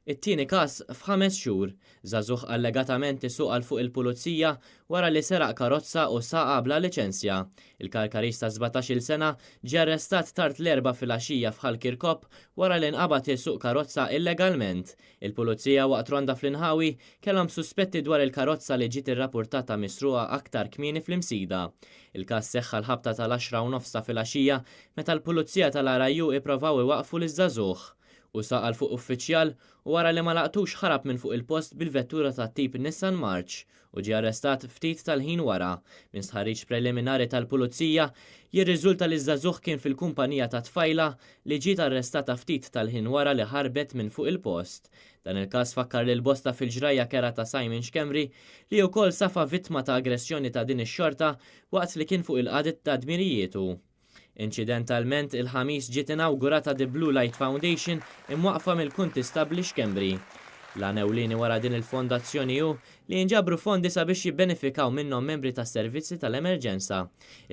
It-tieni każ f'5 xhur. Żagħżugħ allegatament isuq għal fuq il-pulizija wara li seraq karozza u saqa bla liċenzja. Il-karkarista 17-il sena ġie arrestat tard l-4 filgħaxija f'Ħall Kirkop wara li nqabad isuq karozza illegalment. Il-pulizija waqt ronda fl-Inħawi kellhom suspetti dwar il-karozza li ġiet irrappurtata misruqa aktar kmieni fl-imsida. Il-każ seħħ l-ħabta tal-10:30 ta' filgħaxija meta l-pulizija tal-Arajju ippruvaw iwaqfu liż-żagħżugħ u saqal fuq uffiċjal u wara li ma laqtux ħarab minn fuq il-post bil-vettura ta' tip Nissan March u ġie arrestat ftit tal-ħin wara. Minn stħarriġ preliminari tal-pulizija jirriżulta li żagħżugħ kien fil-kumpanija ta' tfajla li ġiet arrestata ftit tal-ħin wara li ħarbet minn fuq il-post. Dan il-każ fakkar lil bosta fil-ġrajja kera ta' Simon Xkemri li wkoll safa vittma ta' aggressjoni ta' din ix-xorta waqt li kien fuq il-qagħdet ta' dmirijietu. Incidentalment, il-ħamis ġiet inawgurata The Blue Light Foundation imwaqfa mill-Kuntistabli Xkemri. L-għan ewlieni wara din il-fondazzjoni hu li jinġabru fondi sabiex jibbenefikaw minnhom membri tas servizzi tal-emerġenza.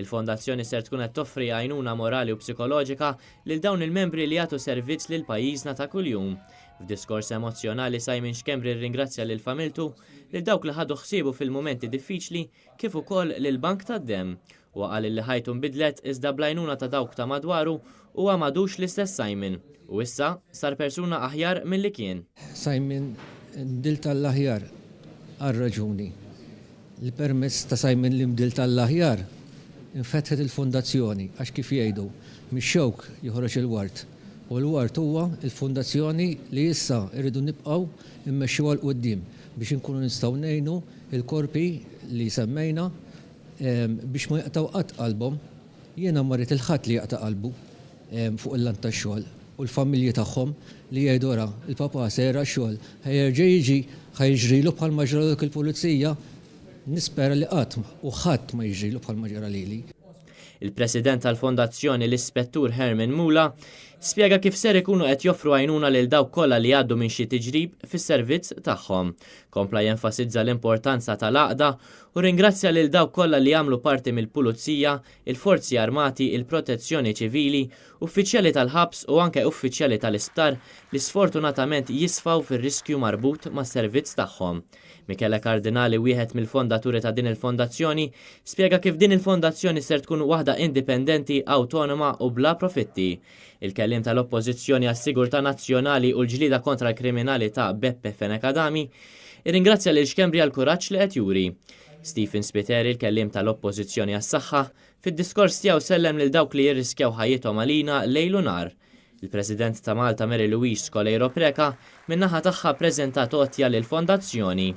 Il-fondazzjoni ser tkun qed toffri għajnuna morali u psikoloġika lil dawn il-membri li jagħtu servizz lil pajjiżna ta' kuljum. F'diskors emozjonali Simon Xkemri rringrazzja lil familtu lil dawk li ħadu ħsiebu fil-mumenti diffiċli kif ukoll lil Bank tad-Demm u qal li ħajtu nbidlet iżda blajnuna ta' dawk ta' madwaru u għamadux l-istess Simon u issa sar persuna aħjar milli kien. Simon ndil tal-aħjar għal-raġuni. L-permess ta' Simon li mdil tal-aħjar infetħet il-fondazzjoni għax kif jgħidu mix-xewk joħroġ il-wart. U l-wart huwa il-fondazzjoni li issa irridu nibqgħu immexxu għal quddiem biex inkunu nistgħu ngħinu il-korpi li semmejna biex ma jaqtaw qatt qalbhom. Jiena marrit il-ħadd li jaqta' qalbu fuq il-lant tax-xogħol u l-familji tagħhom li jgħidu ra il-papa sejra x-xogħol ħajjerġa' jiġi ħajġrilu bħalma ġralek il-pulizija. Nispera li qatt u ħadd ma jiġrilu bħalma ġara lili. Il-President tal-Fondazzjoni l-Ispettur Herman Mula spjega kif ser ikunu qed joffru għajnuna lil dawk kollha li għaddu minn xi tiġrib fis-servizz tagħhom. Kompla jenfasizza l-importanza tal-għaqda u ringrazzja lil dawk kollha li jagħmlu parti mill-Pulizija, il-Forzi Armati, il-Protezzjoni Ċivili, uffiċjali tal-ħabs u anke uffiċjali tal-isptar li sfortunatament jisfaw fir-riskju marbut mas-servizz tagħhom. Michele Kardinali, wieħed mill-fondaturi ta' din il-fondazzjoni, spjega kif din il-fondazzjoni ser tkun waħda indipendenti, awtonoma u bla profitti. Il-kellim tal-Oppożizzjoni għas-Sigurtà Nazzjonali u l-ġlida kontra l-kriminalità Beppe Fenekadami irringrazzja lil Xkemri għal kuraġġ li qed juri. Stephen Spiteri, il-kellim tal-Oppożizzjoni għas-Saħħa, fid-diskors tiegħu sellem lil dawk li jirriskjaw ħajjithom għalina lejl u nar. Il-President ta' Malta Mary Louise Scolero Preka min-naħa tagħha ppreżentat għotja lill-Fondazzjoni.